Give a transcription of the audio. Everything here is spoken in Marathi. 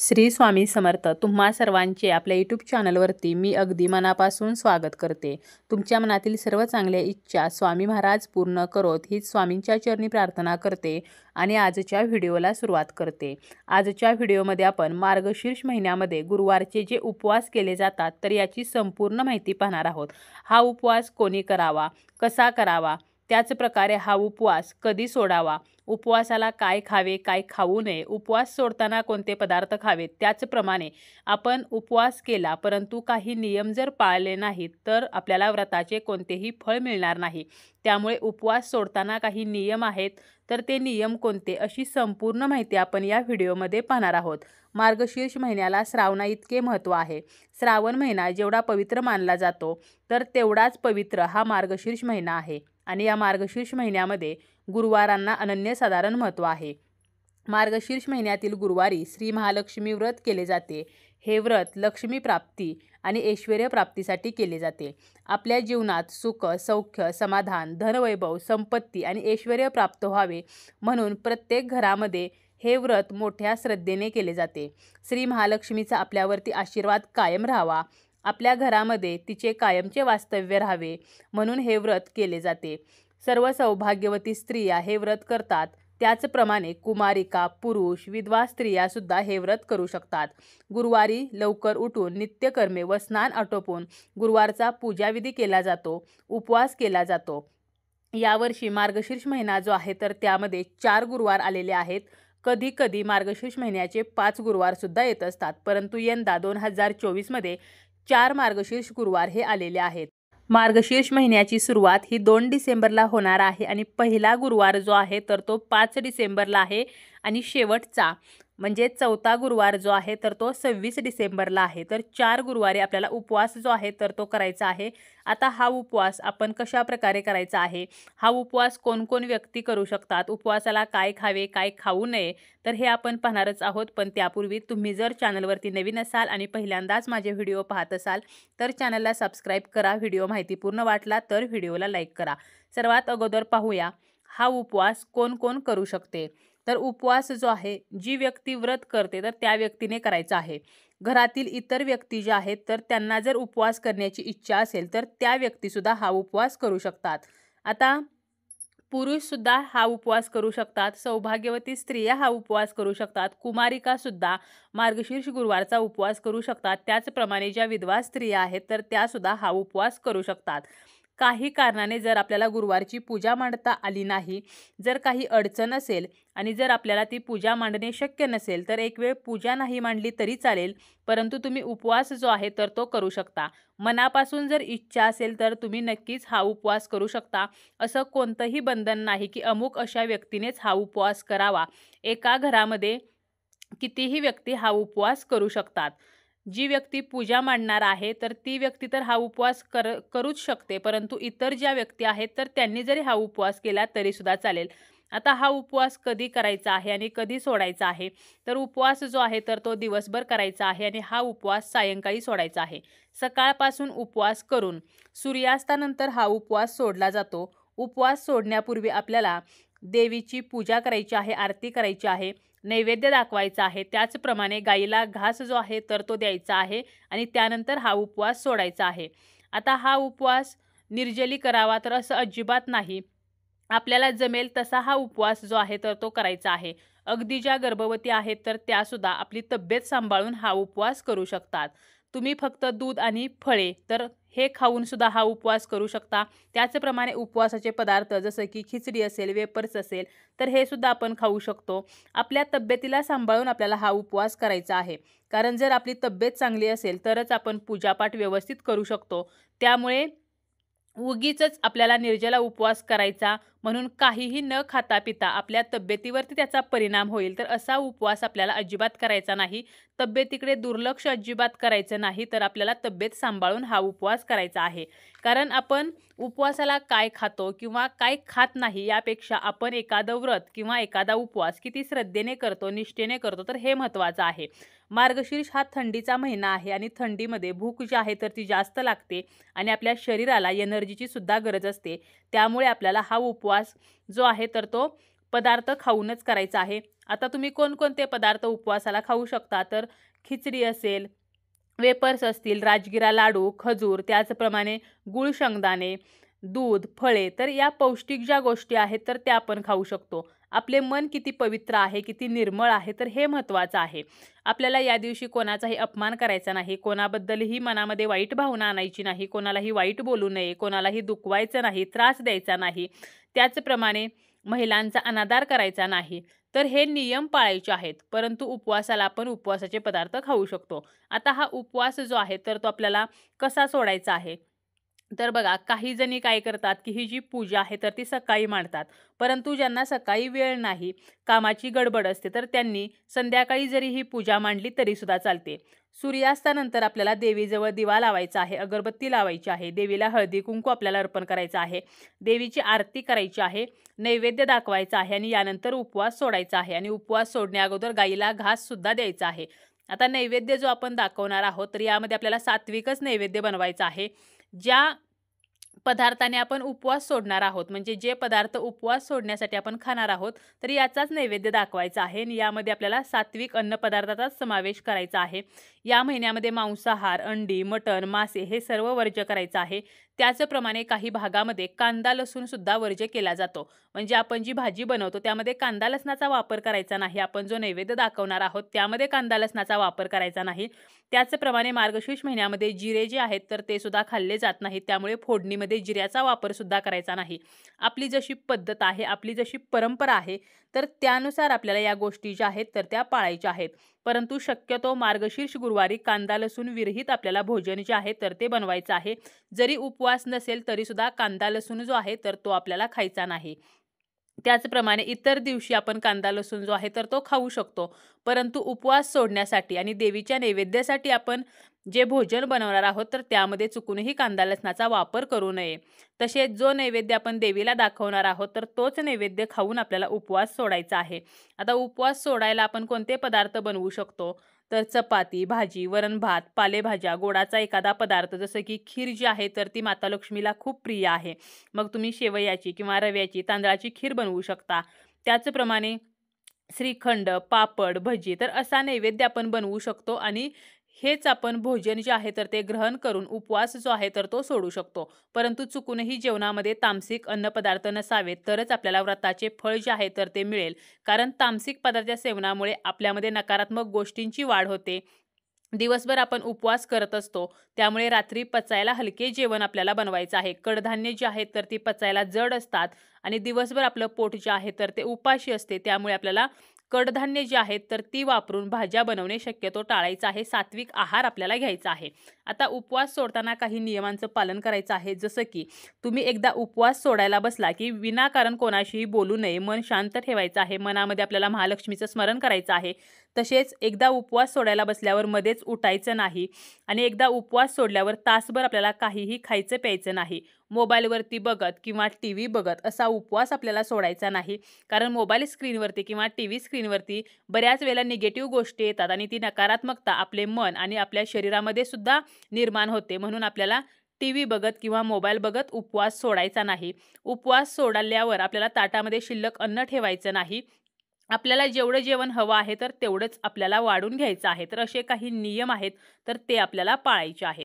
श्री स्वामी समर्थ. तुम्हा सर्वांचे आपल्या यूट्यूब चॅनलवरती मी अगदी मनापासून स्वागत करते. तुमच्या मनातील सर्व चांगल्या इच्छा स्वामी महाराज पूर्ण करोत हीच स्वामींच्या चरणी प्रार्थना करते आणि आजच्या व्हिडिओला सुरुवात करते. आजच्या व्हिडिओमध्ये आपण मार्गशीर्ष महिन्यामध्ये गुरुवारचे जे उपवास केले जातात तर याची संपूर्ण माहिती पाहणार आहोत. हा उपवास कोणी करावा, कसा करावा, त्याच प्रकारे हा उपवास कधी सोडावा, उपवासाला काय खावे, काय खाऊ नये, उपवास सोडताना कोणते पदार्थ खावेत, त्याचप्रमाणे आपण उपवास केला परंतु काही नियम जर पाळले नाहीत तर आपल्याला व्रताचे कोणतेही फळ मिळणार नाही. त्यामुळे उपवास सोडताना काही नियम आहेत तर ते नियम कोणते, अशी संपूर्ण माहिती आपण या व्हिडिओमध्ये पाहणार आहोत. मार्गशीर्ष महिन्याला श्रावणा इतके महत्त्व आहे. श्रावण महिना जेवढा पवित्र मानला जातो तर तेवढाच पवित्र हा मार्गशीर्ष महिना आहे आणि या मार्गशीर्ष महिन्यामध्ये गुरुवारांना अनन्यसाधारण महत्त्व आहे. मार्गशीर्ष महिन्यातील गुरुवारी श्री महालक्ष्मी व्रत केले जाते. हे व्रत लक्ष्मी प्राप्ती आणि ऐश्वर्य प्राप्तीसाठी केले जाते. आपल्या जीवनात सुख, सौख्य, समाधान, धनवैभव, संपत्ती आणि ऐश्वर्य प्राप्त व्हावे म्हणून प्रत्येक घरामध्ये हे व्रत मोठ्या श्रद्धेने केले जाते. श्री महालक्ष्मीचा आपल्यावरती आशीर्वाद कायम राहावा, आपल्या घरामध्ये तिचे कायमचे वास्तव्य राहावे म्हणून हे व्रत केले जाते. सर्व सौभाग्यवती स्त्रिया हे व्रत करतात. त्याचप्रमाणे कुमारिका, पुरुष, विधवा स्त्रियासुद्धा हे व्रत करू शकतात. गुरुवारी लवकर उठून नित्यकर्मे व स्नान आटोपून गुरुवारचा पूजाविधी केला जातो, उपवास केला जातो. यावर्षी मार्गशीर्ष महिना जो आहे तर त्यामध्ये 4 गुरुवार आलेले आहेत. कधी कधी मार्गशीर्ष महिन्याचे 5 गुरुवारसुद्धा येत असतात, परंतु यंदा 2024 मध्ये 4 मार्गशीर्ष गुरुवार हे आलेले आहेत. मार्गशीर्ष महिन्याची सुरुवात ही 2 डिसेंबरला होणार आहे आणि पहिला गुरुवार जो आहे तर तो 5 डिसेंबरला आहे आणि शेवटचा म्हणजे 4था गुरुवार जो आहे तर तो 26 डिसेंबरला आहे. तर 4 गुरुवारी आपल्याला उपवास जो आहे तर तो करायचा आहे. आता हा उपवास आपण कशा प्रकारे करायचा आहे, हा उपवास कोण व्यक्ती करू शकतात, उपवासाला काय खावे, काय खाऊ नये, तर हे आपण पाहणारच आहोत. पण त्यापूर्वी तुम्ही जर चॅनलवरती नवीन असाल आणि पहिल्यांदाच माझे व्हिडिओ पाहत असाल तर चॅनलला सबस्क्राईब करा. व्हिडिओ माहितीपूर्ण वाटला तर व्हिडिओला लाईक करा. सर्वात अगोदर पाहूया हा उपवास कोण करू शकते. तर उपवास जो आहे जी व्यक्ती व्रत करते तर त्या व्यक्तीने करायचा आहे. घरातील इतर व्यक्ती ज्या आहेत तर त्यांना जर उपवास करण्याची इच्छा असेल तर त्या व्यक्तीसुद्धा हा उपवास करू शकतात. आता पुरुषसुद्धा हा उपवास करू शकतात, सौभाग्यवती स्त्रिया हा उपवास करू शकतात, कुमारिकासुद्धा मार्गशीर्ष गुरुवारचा उपवास करू शकतात. त्याचप्रमाणे ज्या विधवा स्त्रिया आहेत तर त्यासुद्धा हा उपवास करू शकतात. काही कारणाने जर आपल्याला गुरुवारची पूजा मांडता आली नाही, जर काही अडचण असेल आणि जर आपल्याला ती पूजा मांडणे शक्य नसेल तर एक वेळ पूजा नाही मांडली तरी चालेल, परंतु तुम्ही उपवास जो आहे तर तो करू शकता. मनापासून जर इच्छा असेल तर तुम्ही नक्कीच हा उपवास करू शकता. असं कोणतंही बंधन नाही की अमुक अशा व्यक्तीनेच हा उपवास करावा. एका घरामध्ये कितीही व्यक्ती हा उपवास करू शकतात. जी व्यक्ती पूजा मांडणार आहे तर ती व्यक्ती तर हा उपवास करूच शकते, परंतु इतर ज्या व्यक्ती आहेत तर त्यांनी जरी हा उपवास केला तरीसुद्धा चालेल. आता हा उपवास कधी करायचा आहे आणि कधी सोडायचा आहे, तर उपवास जो आहे तर तो दिवसभर करायचा आहे आणि हा उपवास सायंकाळी सोडायचा आहे. सकाळपासून उपवास करून सूर्यास्तानंतर हा उपवास सोडला जातो. उपवास सोडण्यापूर्वी आपल्याला देवीची पूजा करायची आहे, आरती करायची आहे, नैवेद्य दाखवायचा आहे. त्याचप्रमाणे गाईला घास जो आहे तर तो द्यायचा आहे आणि त्यानंतर हा उपवास सोडायचा आहे. आता हा उपवास निर्जली करावा तर असं अजिबात नाही. आपल्याला जमेल तसा हा उपवास जो आहे तर तो करायचा आहे. अगदी ज्या गर्भवती आहेत तर त्यासुद्धा आपली तब्येत सांभाळून हा उपवास करू शकतात. तुम्ही फक्त दूध आणि फळे तर हे खाऊन सुद्धा हा उपवास करू शकता. त्याचप्रमाणे उपवासाचे पदार्थ जसं की खिचडी असेल, वेपर्स असेल तर हे सुद्धा आपण खाऊ शकतो. आपल्या तब्येतीला सांभाळून आपल्याला हा उपवास करायचा आहे, कारण जर आपली तब्येत चांगली असेल तरच आपण पूजापाठ व्यवस्थित करू शकतो. त्यामुळे उगीचच आपल्याला निर्जला उपवास करायचा म्हणून काहीही न खाता पिता आपल्या तब्येतीवरती त्याचा परिणाम होईल तर असा उपवास आपल्याला अजिबात करायचा नाही. तब्येतीकडे दुर्लक्ष अजिबात करायचं नाही, तर आपल्याला तब्येत सांभाळून हा उपवास करायचा आहे. कारण आपण उपवासाला काय खातो किंवा काय खात नाही यापेक्षा आपण एखादं व्रत किंवा एखादा उपवास किती श्रद्धेने करतो, निष्ठेने करतो तर हे महत्त्वाचं आहे. मार्गशीर्ष हा थंडीचा महिना आहे आणि थंडीमध्ये भूक जी आहे तर ती जास्त लागते आणि आपल्या शरीराला एनर्जीची सुद्धा गरज असते. त्यामुळे आपल्याला हा उपवास जो आहे तर तो पदार्थ खाऊनच करायचा आहे. आता तुम्ही कोणकोणते पदार्थ उपवासाला खाऊ शकता, तर खिचडी असेल, वेपर्स असतील, राजगिरा लाडू, खजूर, त्याचप्रमाणे गूळ शेंगदाणे, दूध, फळे, तर या पौष्टिक ज्या गोष्टी आहेत तर त्या आपण खाऊ शकतो. आपले मन किती पवित्र आहे, किती निर्मळ आहे, तर हे महत्त्वाचं आहे. आपल्याला या दिवशी कोणाचाही अपमान करायचा नाही, कोणाबद्दलही मनामध्ये वाईट भावना आणायची नाही, कोणालाही वाईट बोलू नये, कोणालाही दुखवायचं नाही, त्रास द्यायचा नाही. त्याचप्रमाणे महिलांचा अनादर करायचा नाही. तर हे नियम पाळायचे आहेत. परंतु उपवासाला आपण उपवासाचे पदार्थ खाऊ शकतो. आता हा उपवास जो आहे तर तो आपल्याला कसा सोडायचा आहे? तर बघा, काही जणी काय करतात, की ही जी पूजा आहे तर ती सकाळी मांडतात. परंतु ज्यांना सकाळी वेळ नाही, कामाची गडबड असते, तर त्यांनी संध्याकाळी जरी ही पूजा मांडली तरीसुद्धा चालते. सूर्यास्तानंतर आपल्याला देवीजवळ दिवा लावायचा आहे, अगरबत्ती लावायची आहे, देवीला हळदी कुंकू आपल्याला अर्पण करायचं आहे, देवीची आरती करायची आहे, नैवेद्य दाखवायचा आहे आणि यानंतर उपवास सोडायचा आहे. आणि उपवास सोडण्याअगोदर गाईला घाससुद्धा द्यायचा आहे. आता नैवेद्य जो आपण दाखवणार आहोत तर यामध्ये आपल्याला सात्विकच नैवेद्य बनवायचा आहे. ज्या पदार्थाने आपण उपवास सोडणार आहोत, म्हणजे जे पदार्थ उपवास सोडण्यासाठी आपण खाणार आहोत, तर याचाच नैवेद्य दाखवायचा आहे आणि यामध्ये आपल्याला सात्विक अन्नपदार्थाचाच समावेश करायचा आहे. या महिन्यामध्ये मांसाहार, अंडी, मटण, मासे हे सर्व वर्ज्य करायचं आहे. त्याचप्रमाणे काही भागामध्ये कांदा लसूणसुद्धा वर्ज्य केला जातो. म्हणजे आपण जी भाजी बनवतो त्यामध्ये कांदा लसणाचा वापर करायचा नाही. आपण जो नैवेद्य दाखवणार आहोत त्यामध्ये कांदा लसणाचा वापर करायचा नाही. त्याचप्रमाणे मार्गशीर्ष महिन्यामध्ये जिरे जे आहेत तर ते सुद्धा खाल्ले जात नाहीत. त्यामुळे फोडणीमध्ये जिऱ्याचा वापर सुद्धा करायचा नाही. आपली जशी पद्धत आहे, आपली जशी परंपरा आहे, तर त्यानुसार आपल्याला या गोष्टी ज्या आहेत तर त्या पाळायच्या आहेत. परंतु शक्यतो मार्गशीर्ष गुरुवारी कांदा लसूण विरहित आपल्याला भोजन जे आहे तर ते बनवायचं आहे. जरी उपवास नसेल तरी सुद्धा कांदा लसूण जो आहे तर तो आपल्याला खायचा नाही. त्याचप्रमाणे इतर दिवशी आपण कांदा लसूण जो आहे तर तो खाऊ शकतो. परंतु उपवास सोडण्यासाठी आणि देवीच्या नैवेद्यासाठी आपण जे भोजन बनवणार आहोत तर त्यामध्ये चुकूनही कांदा लसणाचा वापर करू नये. तसेच जो नैवेद्य आपण देवीला दाखवणार आहोत तर तोच नैवेद्य खाऊन आपल्याला उपवास सोडायचा आहे. आता उपवास सोडायला आपण कोणते पदार्थ बनवू शकतो? तर चपाती, भाजी, वरण-भात, पालेभाज्या, गोडाचा एखादा पदार्थ जसं की खीर जी आहे तर ती माता लक्ष्मीला खूप प्रिय आहे. मग तुम्ही शेवयाची किंवा रव्याची, तांदळाची खीर बनवू शकता. त्याचप्रमाणे श्रीखंड, पापड, भजी, तर असा नैवेद्य आपण बनवू शकतो आणि हेच आपण भोजन जे आहे तर ते ग्रहण करून उपवास जो आहे तर तो सोडू शकतो. परंतु चुकूनही जेवणामध्ये तामसिक अन्नपदार्थ नसावेत, तरच आपल्याला व्रताचे फळ जे आहे तर ते मिळेल. कारण तामसिक पदार्थाच्या सेवनामुळे आपल्यामध्ये नकारात्मक गोष्टींची वाढ होते. दिवसभर आपण उपवास करत असतो, त्यामुळे रात्री पचायला हलके जेवण आपल्याला बनवायचं आहे. कडधान्ये जी आहेत तर ती पचायला जड असतात आणि दिवसभर आपलं पोट जे आहे तर ते उपाशी असते. त्यामुळे आपल्याला कडधान्ये जी आहेत तर ती वापरून भाज्या बनवणे शक्यतो टाळायचं आहे. सात्विक आहार आपल्याला घ्यायचा आहे. आता उपवास सोडताना काही नियमांचं पालन करायचं आहे. जसं की तुम्ही एकदा उपवास सोडायला बसला की विनाकारण कोणाशीही बोलू नये, मन शांत ठेवायचं आहे, मनामध्ये आपल्याला महालक्ष्मीचं स्मरण करायचं आहे. तसेच एकदा उपवास सोडायला बसल्यावर मध्येच उठायचं नाही आणि एकदा उपवास सोडल्यावर तासभर आपल्याला काहीही खायचं प्यायचं नाही. मोबाईलवरती बघत किंवा टी व्ही बघत असा उपवास आपल्याला सोडायचा नाही. कारण मोबाईल स्क्रीनवरती किंवा टी व्ही स्क्रीनवरती बऱ्याच वेळेला निगेटिव्ह गोष्टी येतात आणि ती नकारात्मकता आपले मन आणि आपल्या शरीरामध्ये सुद्धा निर्माण होते. म्हणून आपल्याला टी व्ही बघत किंवा मोबाईल बघत उपवास सोडायचा नाही. उपवास सोडल्यावर आपल्याला ताटामध्ये शिल्लक अन्न ठेवायचं नाही. आपल्याला जेवढं जेवण हवं आहे तर तेवढंच आपल्याला वाढून घ्यायचं आहे. तर असे काही नियम आहेत तर ते आपल्याला पाळायचे आहेत.